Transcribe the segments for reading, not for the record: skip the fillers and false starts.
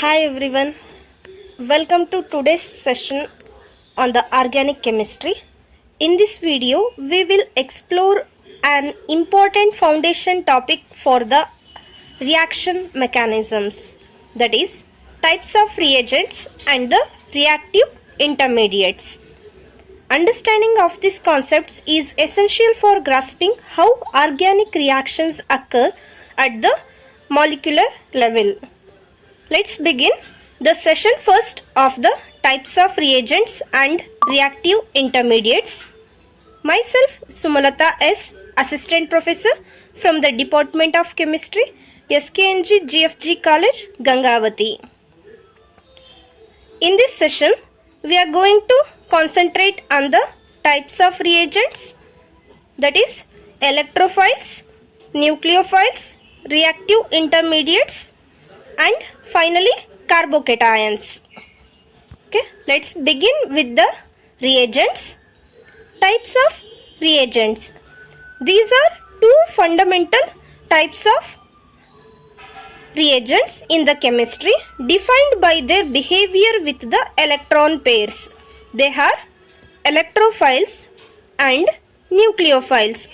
Hi everyone, welcome to today's session on the organic chemistry. In this video, we will explore an important foundation topic for the reaction mechanisms, that is, types of reagents and the reactive intermediates. Understanding of these concepts is essential for grasping how organic reactions occur at the molecular level. Let's begin the session first of the types of reagents and reactive intermediates. Myself Sumalata S, Assistant Professor from the Department of Chemistry, SKNG GFG College, Gangavati. In this session, we are going to concentrate on the types of reagents, that is electrophiles, nucleophiles, reactive intermediates, and finally carbocations. Okay, let's begin with the reagents. Types of reagents. These are two fundamental types of reagents in the chemistry defined by their behavior with the electron pairs. They are electrophiles and nucleophiles.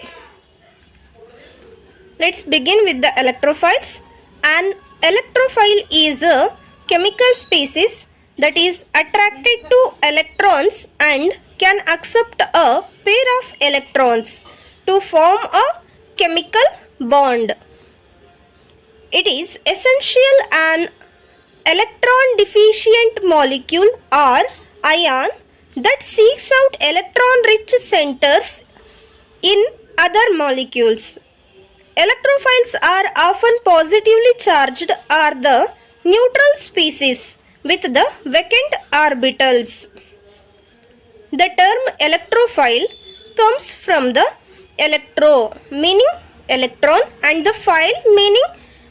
Let's begin with the electrophiles. An electrophile is a chemical species that is attracted to electrons and can accept a pair of electrons to form a chemical bond. It is essential an electron deficient molecule or ion that seeks out electron rich centers in other molecules. Electrophiles are often positively charged or the neutral species with the vacant orbitals. The term electrophile comes from the electro meaning electron and the phile meaning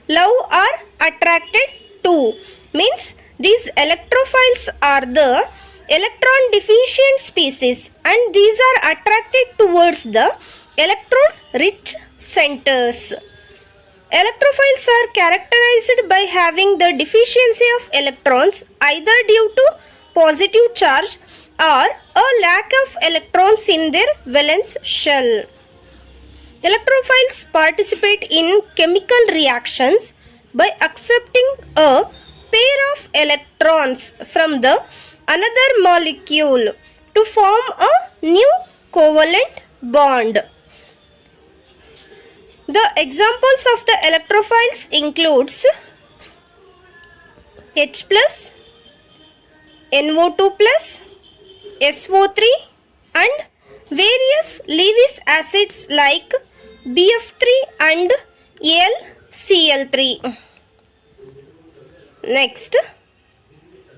love or attracted to, means these electrophiles are the electron deficient species and these are attracted towards the electron rich centers. Electrophiles are characterized by having the deficiency of electrons either due to positive charge or a lack of electrons in their valence shell. Electrophiles participate in chemical reactions by accepting a pair of electrons from the another molecule to form a new covalent bond. The examples of the electrophiles includes H+, NO2+, SO3 and various Lewis acids like BF3 and AlCl3. Next,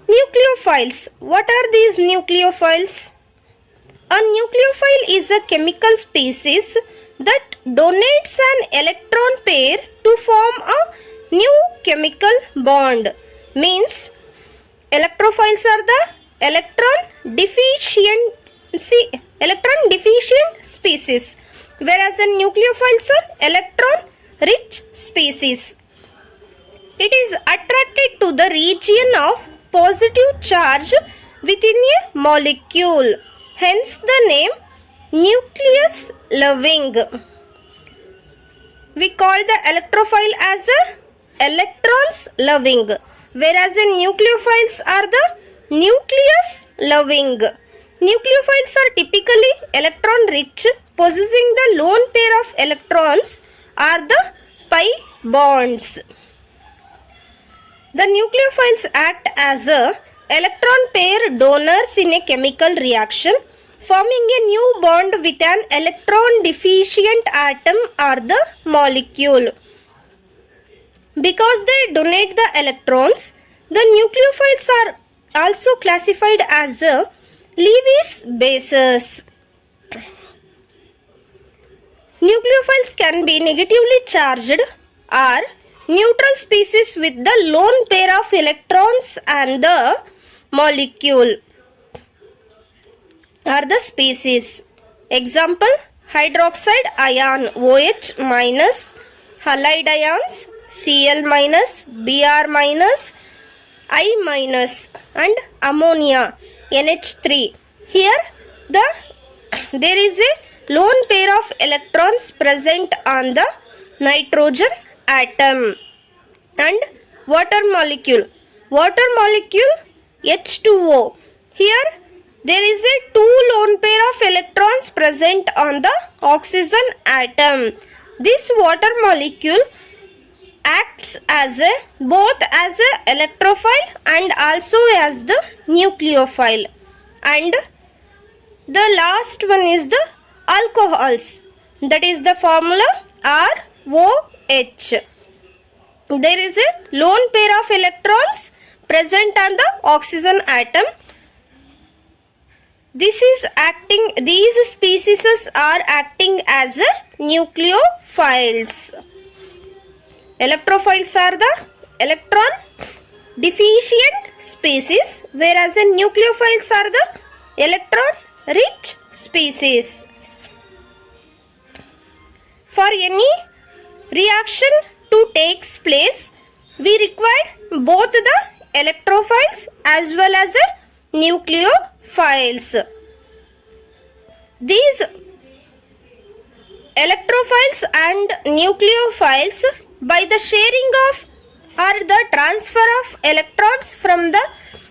nucleophiles. What are these nucleophiles? A nucleophile is a chemical species that donates an electron pair to form a new chemical bond. Means electrophiles are the electron deficient species, whereas the nucleophiles are electron rich species. It is attracted to the region of positive charge within a molecule, hence the name nucleus loving. We call the electrophile as a electrons loving, whereas the nucleophiles are the nucleus loving. Nucleophiles are typically electron rich, possessing the lone pair of electrons or the pi bonds. The nucleophiles act as a electron pair donors in a chemical reaction, forming a new bond with an electron deficient atom or the molecule. Because they donate the electrons, the nucleophiles are also classified as a Lewis bases. Nucleophiles can be negatively charged or neutral species with the lone pair of electrons and the molecule or the species. Example, hydroxide ion OH minus, halide ions Cl minus, Br minus, I minus and ammonia NH3. Here there is a lone pair of electrons present on the nitrogen atom. And water molecule H2O. Here there is a two lone pair of electrons present on the oxygen atom. This water molecule acts as both as a electrophile and also as the nucleophile. And the last one is the alcohols. That is the formula ROH. There is a lone pair of electrons present on the oxygen atom. These species are acting as nucleophiles. Electrophiles are the electron deficient species, whereas the nucleophiles are the electron rich species. For any reaction to take place, we require both the electrophiles as well as the nucleophiles. These electrophiles and nucleophiles, by the sharing of or the transfer of electrons from the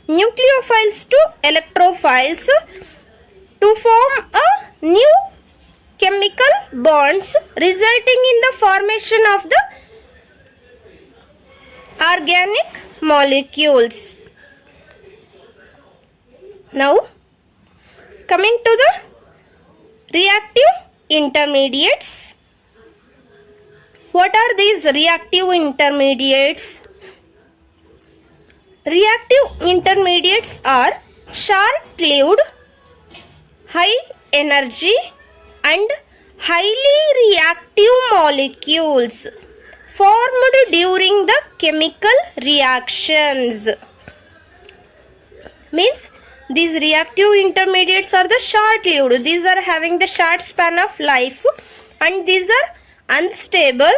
nucleophiles to electrophiles, to form a new chemical bonds, resulting in the formation of the organic molecules. Now, coming to the reactive intermediates. What are these reactive intermediates? Reactive intermediates are short-lived, high energy and highly reactive molecules formed during the chemical reactions. Means these reactive intermediates are the short-lived. These are having the short span of life, and these are unstable,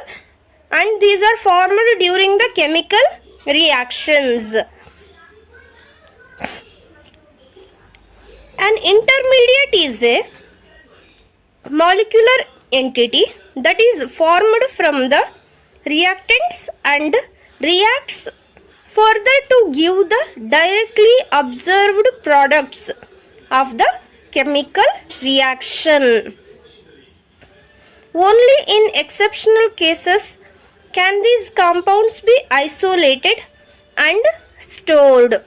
and these are formed during the chemical reactions. An intermediate is a molecular entity that is formed from the reactants and reacts further to give the directly observed products of the chemical reaction. Only in exceptional cases can these compounds be isolated and stored.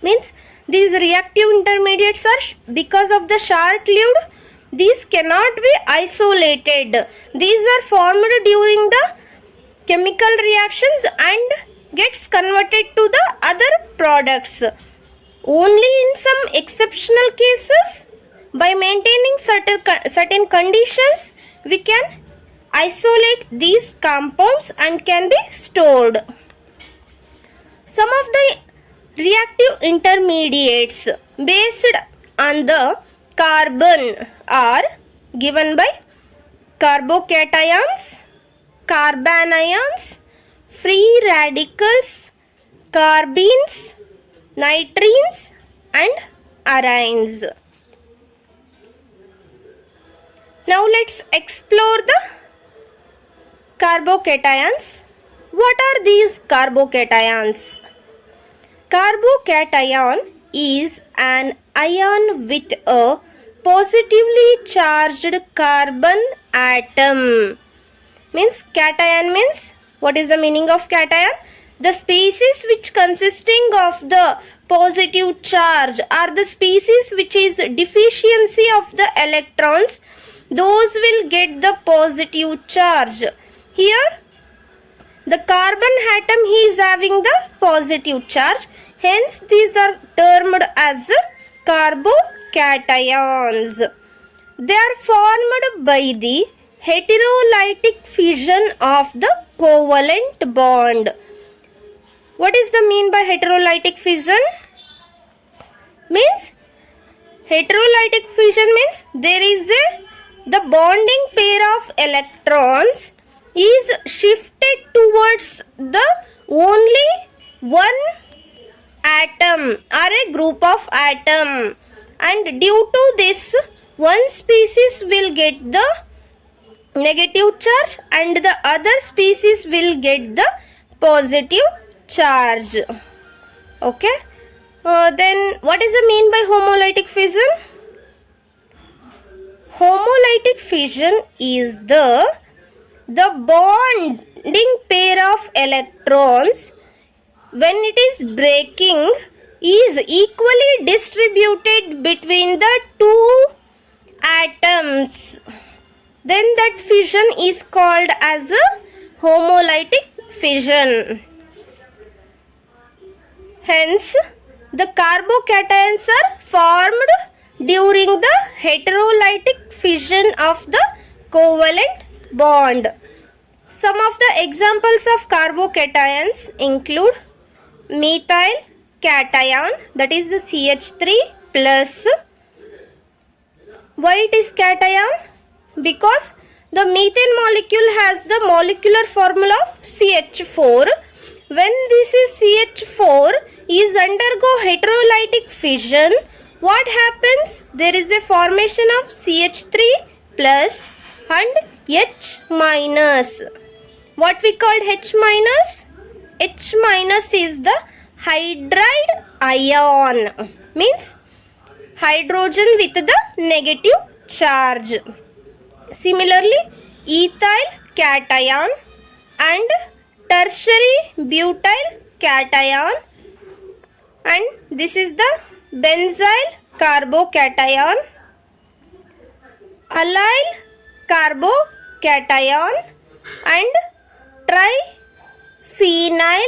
Means these reactive intermediates are, because of the short-lived, these cannot be isolated. These are formed during the chemical reactions and gets converted to the other products. Only in some exceptional cases, by maintaining certain conditions, we can isolate these compounds and can be stored. Some of the reactive intermediates based on the carbon are given by carbocations, carbanions, free radicals, carbenes, nitrines and arines. Now let's explore the carbocations. What are these carbocations? Carbocation is an ion with a positively charged carbon atom. Means cation means, what is the meaning of cation? The species which consisting of the positive charge are the species which is deficiency of the electrons. Those will get the positive charge. Here the carbon atom is having the positive charge. Hence these are termed as carbocations. They are formed by the heterolytic fission of the covalent bond. What is the mean by heterolytic fission? Means heterolytic fission means there is the bonding pair of electrons is shifted towards the only one atom or a group of atom, and due to this one species will get the negative charge and the other species will get the positive charge. Okay. Then what is the mean by homolytic fission? Homolytic fission is the bonding pair of electrons when it is breaking is equally distributed between the two atoms. Then that fission is called as a homolytic fission. Hence, the carbocations are formed during the heterolytic fission of the covalent bond. Some of the examples of carbocations include methyl cation, that is the CH3 plus. Why it is cation? Because the methane molecule has the molecular formula of CH4. When this is CH4 is undergo heterolytic fission, what happens? There is a formation of CH3 plus and H minus. What we called H minus? H minus is the hydride ion, means hydrogen with the negative charge. Similarly, ethyl cation and tertiary butyl cation, and this is the benzyl carbocation, allyl carbocation and triphenyl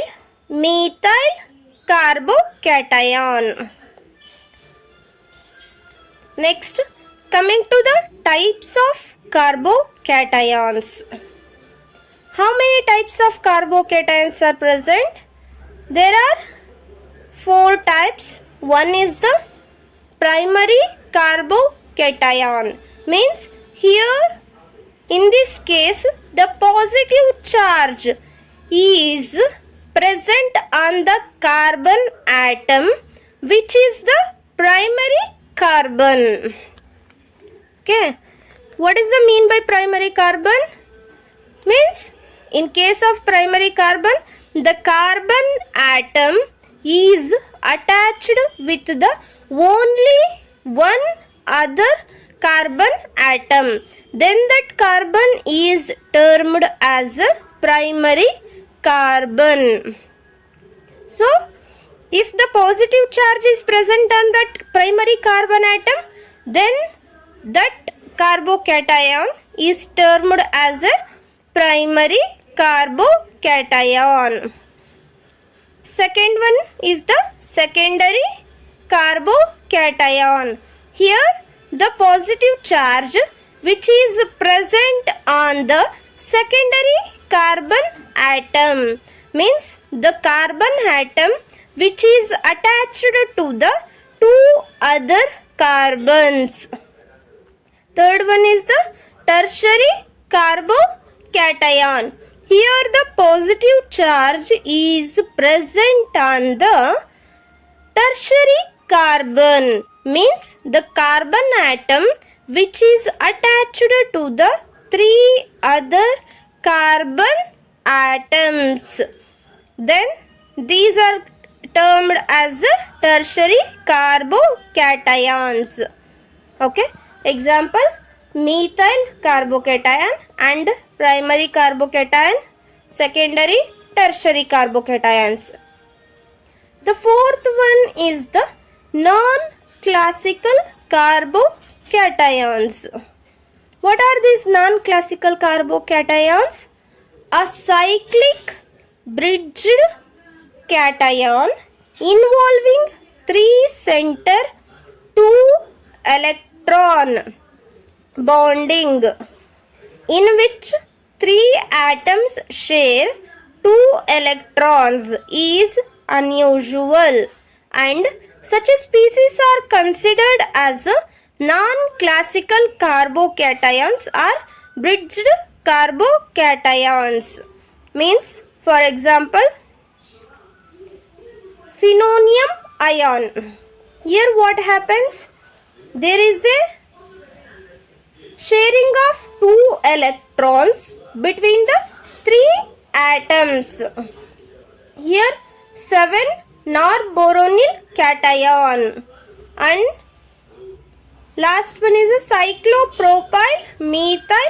methyl carbocation. Next, coming to the types of carbocations. How many types of carbocations are present? There are 4 types. One is the primary carbocation, means here in this case the positive charge is present on the carbon atom, which is the primary carbon. Okay. What is the mean by primary carbon? Means in case of primary carbon, the carbon atom is attached with the only one other carbon atom. Then that carbon is termed as a primary carbon. So, if the positive charge is present on that primary carbon atom, then that carbocation is termed as a primary carbocation. Second one is the secondary carbocation. Here the positive charge which is present on the secondary carbon atom, means the carbon atom which is attached to the 2 other carbons. Third one is the tertiary carbocation. Here the positive charge is present on the tertiary carbon, means the carbon atom which is attached to the 3 other carbon atoms. Then these are termed as tertiary carbocations. Okay. Example, methyl carbocation and primary carbocation, secondary, tertiary carbocations. The fourth one is the non-classical carbocations. What are these non-classical carbocations? A cyclic bridged cation involving 3 center 2 electron bonding, in which 3 atoms share 2 electrons, is unusual, and such a species are considered as non-classical carbocations or bridged carbocations. Means, for example, phenonium ion. Here what happens? There is a sharing of 2 electrons between the 3 atoms. Here 7 norboronyl cation, and last one is a cyclopropyl methyl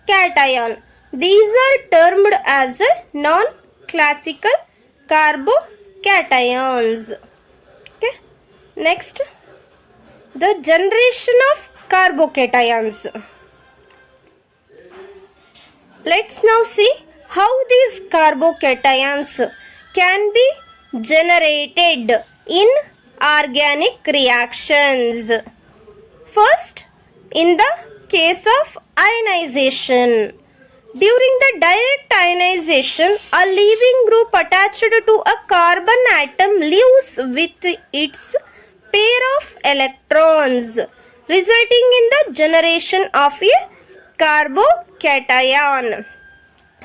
cation. These are termed as non-classical carbocations. Okay. Next, the generation of carbocations. Let's now see how these carbocations can be generated in organic reactions. First, in the case of ionization. During the direct ionization, a leaving group attached to a carbon atom leaves with its pair of electrons, resulting in the generation of a carbocation.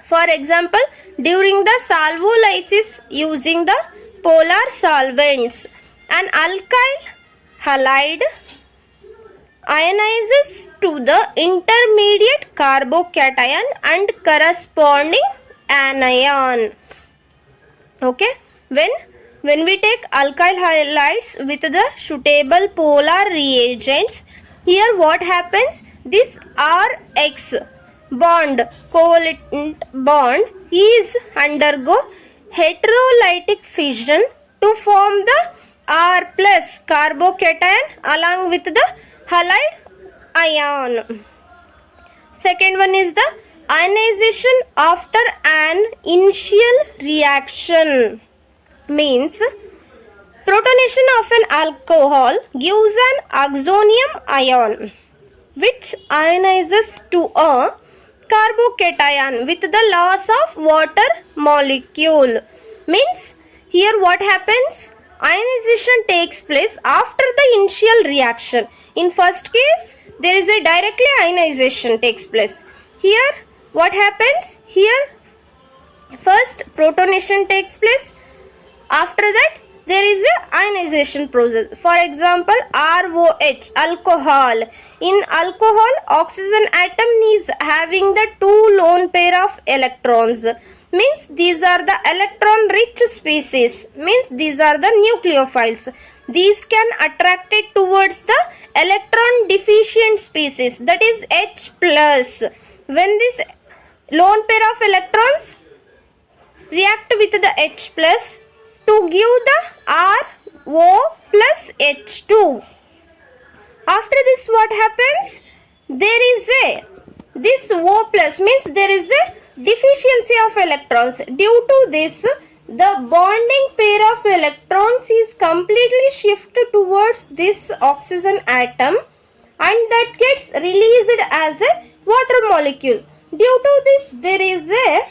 For example, during the solvolysis using the polar solvents, an alkyl halide ionizes to the intermediate carbocation and corresponding anion. Okay, when we take alkyl halides with the suitable polar reagents, here what happens? This RX bond, covalent bond, is undergo heterolytic fission to form the R plus carbocation along with the halide ion. Second one is the ionization after an initial reaction. Means protonation of an alcohol gives an oxonium ion which ionizes to a carbocation with the loss of water molecule. Means here what happens? Ionization takes place after the initial reaction. In first case, there is a directly ionization takes place. Here what happens? Here first protonation takes place. After that there is a ionization process. For example, ROH, alcohol. In alcohol, oxygen atom is having the 2 lone pair of electrons. Means these are the electron rich species. Means these are the nucleophiles. These can attract it towards the electron deficient species, that is H plus. When this lone pair of electrons react with the H plus to give the RO plus H2. After this what happens? There is this O plus, means there is a deficiency of electrons. Due to this, the bonding pair of electrons is completely shifted towards this oxygen atom, and that gets released as a water molecule. Due to this, there is a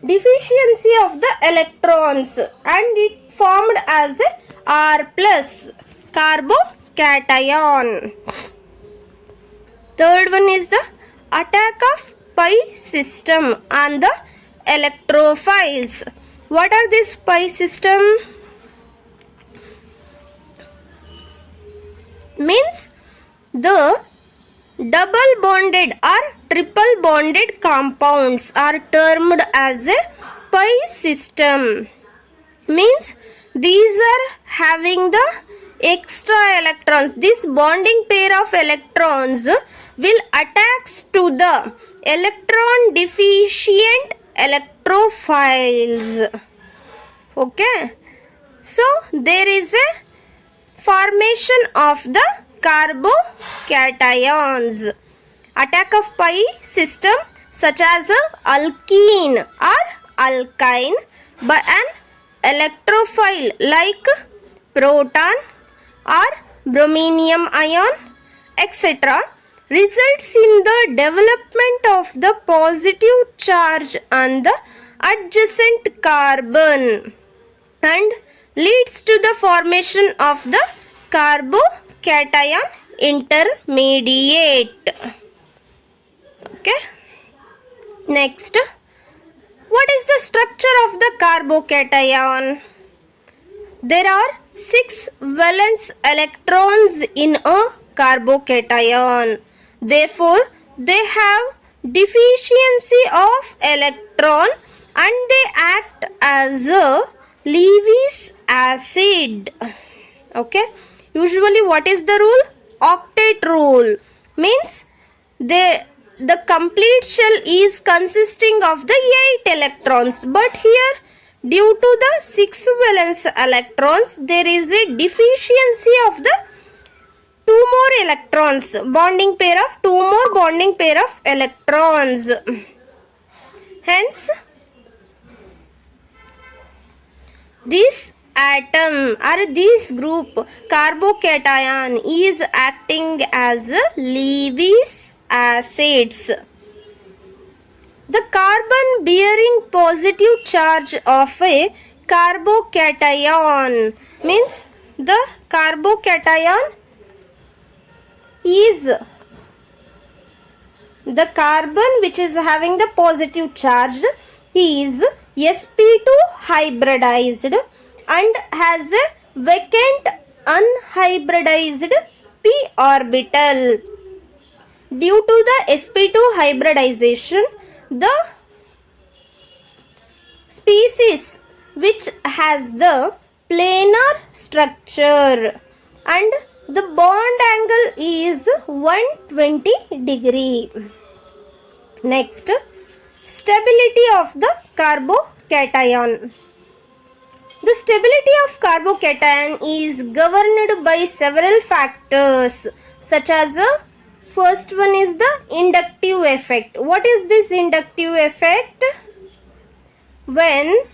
deficiency of the electrons and it formed as a R plus carbocation. Third one is the attack of pi system on the electrophiles. What are these pi system? Means the double bonded or triple bonded compounds are termed as a pi system. Means these are having the extra electrons. This bonding pair of electrons will attach to the electron deficient electrophiles. Okay, so there is a formation of the carbocations. Attack of pi system such as alkene or alkyne by an electrophile like proton or brominium ion, etc., results in the development of the positive charge on the adjacent carbon and leads to the formation of the carbocation intermediate. Okay. Next, what is the structure of the carbocation? There are 6 valence electrons in a carbocation. Therefore, they have deficiency of electron and they act as a Lewis acid. Okay. Usually what is the rule? Octet rule. Means the complete shell is consisting of the 8 electrons. But here due to the 6 valence electrons there is a deficiency of the 2 more electrons. Bonding pair of 2 more bonding pair of electrons. Hence this atom or this group carbocation is acting as Lewis acids. The carbon bearing positive charge of a carbocation means the carbocation is the carbon which is having the positive charge is sp2 hybridized and has a vacant unhybridized p orbital. Due to the sp2 hybridization, the species which has the planar structure and the bond angle is 120 degree. Next, stability of the carbocation. The stability of carbocation is governed by several factors such as first one is the inductive effect. What is this inductive effect? When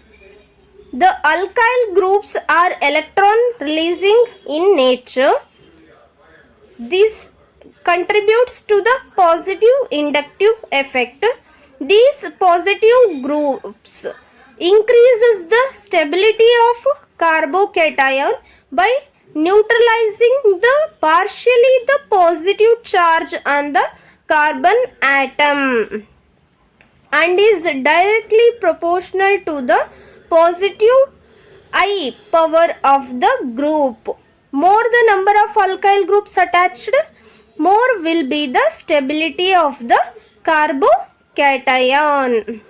the alkyl groups are electron releasing in nature, this contributes to the positive inductive effect. These positive groups increases the stability of carbocation by neutralizing the partially the positive charge on the carbon atom and is directly proportional to the positive I power of the group. More the number of alkyl groups attached, more will be the stability of the carbocation.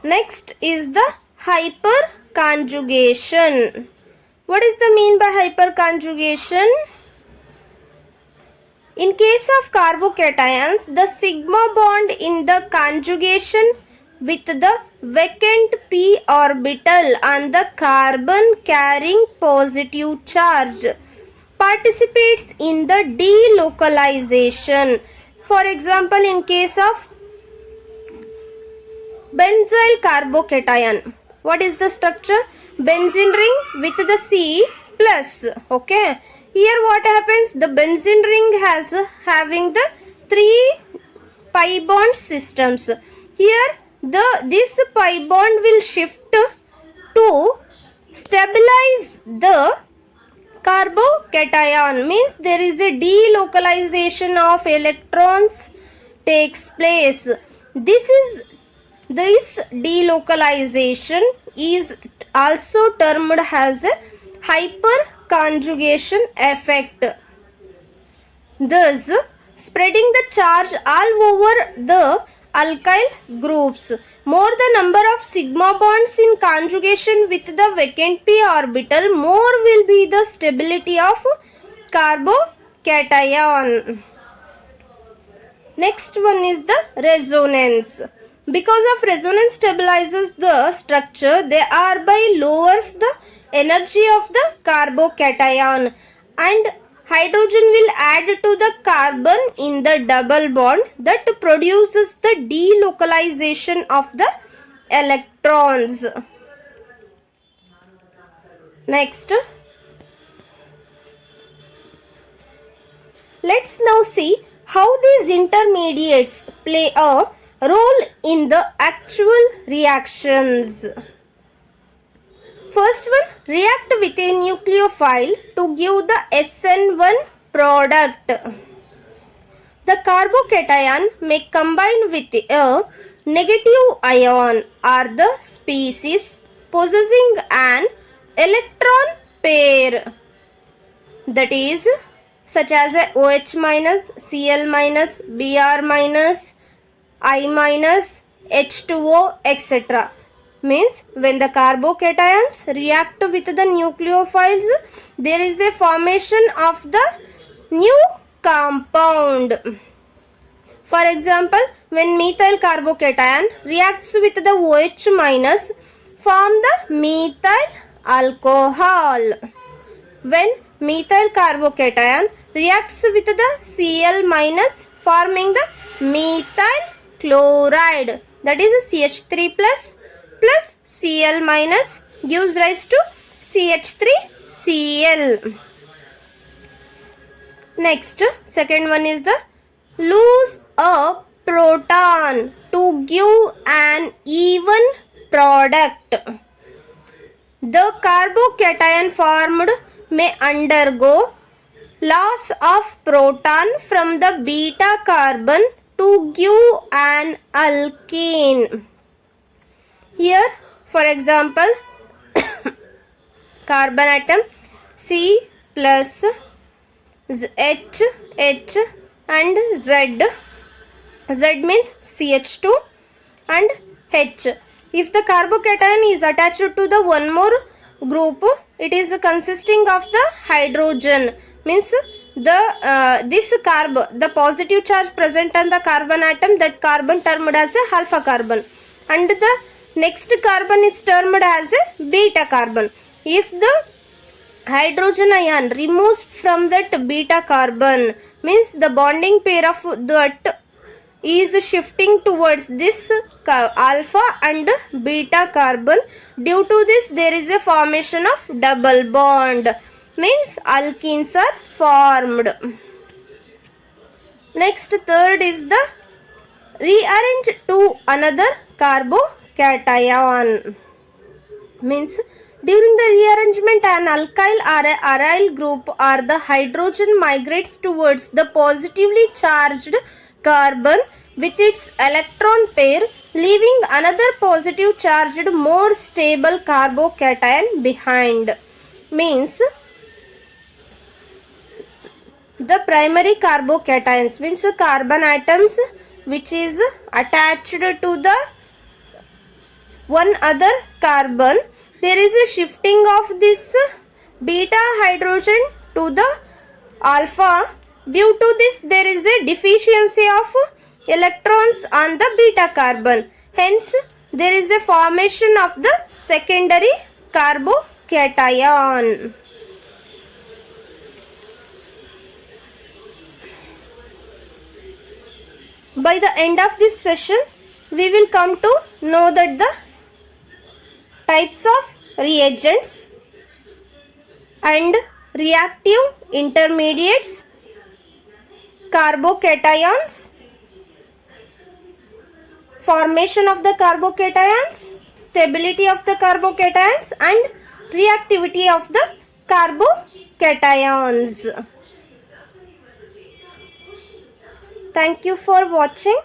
Next is the hyperconjugation. What is the mean by hyperconjugation? In case of carbocations, the sigma bond in the conjugation with the vacant p orbital on the carbon carrying positive charge participates in the delocalization. For example, in case of benzyl carbocation, what is the structure? Benzene ring with the C plus. Okay. Here what happens? The benzene ring has having the 3 pi bond systems. Here this pi bond will shift to stabilize the carbocation, means there is a delocalization of electrons takes place. This delocalization is also termed as a hyperconjugation effect. Thus, spreading the charge all over the alkyl groups. More the number of sigma bonds in conjugation with the vacant p orbital, more will be the stability of carbocation. Next one is the resonance. Because of resonance stabilizes the structure, thereby lowers the energy of the carbocation and hydrogen will add to the carbon in the double bond that produces the delocalization of the electrons. Next, let's now see how these intermediates play a role in the actual reactions. First one, react with a nucleophile to give the SN1 product. The carbocation may combine with a negative ion or the species possessing an electron pair, that is such as a OH minus, Cl minus, Br minus, I minus, H2O, etc. Means when the carbocations react with the nucleophiles, there is a formation of the new compound. For example, when methyl carbocation reacts with the OH minus, form the methyl alcohol. When methyl carbocation reacts with the Cl minus, forming the methyl chloride, that is CH3 plus Cl minus gives rise to CH3Cl. Next, second one is the lose a proton to give an even product. The carbocation formed may undergo loss of proton from the beta carbon to give an alkene. Here, for example, carbon atom C plus H and Z. Z means CH2 and H. If the carbocation is attached to the one more group, it is consisting of the hydrogen. Means the positive charge present on the carbon atom, that carbon termed as a alpha carbon, and the next carbon is termed as a beta carbon. If the hydrogen ion removes from that beta carbon, means the bonding pair of that is shifting towards this alpha and beta carbon. Due to this, there is a formation of double bond, means alkenes are formed. Next, third is the rearrange to another carbocation. Means during the rearrangement, an alkyl or a aryl group or the hydrogen migrates towards the positively charged carbon with its electron pair, leaving another positive charged more stable carbocation behind. Means the primary carbocations, means carbon atoms which is attached to the one other carbon, there is a shifting of this beta hydrogen to the alpha. Due to this, there is a deficiency of electrons on the beta carbon. Hence, there is a formation of the secondary carbocation. By the end of this session, we will come to know that the types of reagents and reactive intermediates, carbocations, formation of the carbocations, stability of the carbocations, and reactivity of the carbocations. Thank you for watching.